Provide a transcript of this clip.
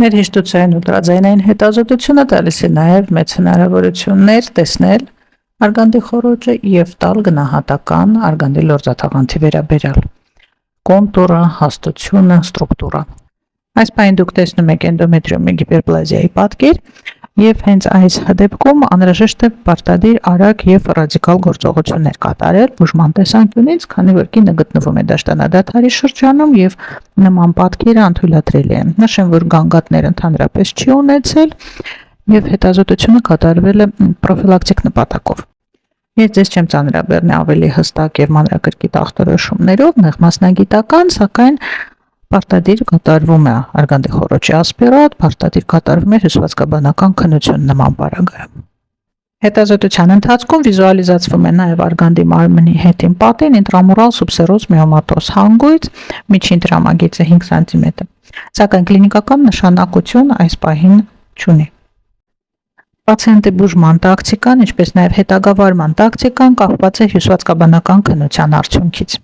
Ներհեշտության ուլտրաձայնային հետազոտությունը տալիս է նաև մեծ հնարավորություններ տեսնել արգանդի խոռոչը եւ տալ գնահատական արգանդի լորձաթաղանթի վերաբերյալ կոնտուրը, հաստությունը, ստրուկտուրա։ Այս պահին դուք տեսնում եք էնդոմետրիոմի հիպերպլազիայի պատկեր եւ հենց այս դեպքում անհրաժեշտ է պարտադիր արագ եւ ռադիկալ գործողություններ կատարել բուժման տեսանկյունից, քանի որ կինը գտնվում է դաշտանադադարի շրջանում եւ նման պատկերը անթույլատրելի է։ Նշեմ, որ գանգատներ ընդհանրապես չի ունեցել եւ հետազոտությունը կատարվել է պրոֆիլակտիկ նպատակով։ Ես ձեզ չեմ ծանրաբեռնի ավելի հստակ եւ մանրակրկիտ ախտորոշումներով, նեղ մասնագիտական, սակայն պարտադիր կատարվում է արգանդի խոռոչի ասպիրատ, պարտադիր կատարվում է հյուսվածքաբանական քննություն նման պարագայում։ Հետազոտության ընթացքում վիզուալիզացվում է նաև արգանդի մարմնի հետին պատին ինտրամուրալ սուբսերոզ միոմատոզ հանգույց, միջին տրամագիծը 5 սմ, սակայն կլինիկական նշանակություն այս պահին չունի։ Պացիենտի բուժման տակտիկան, ինչպես նաև հետագա վարման տակտիկան կախված է հյուսվածքաբանական քննության արդյունքից։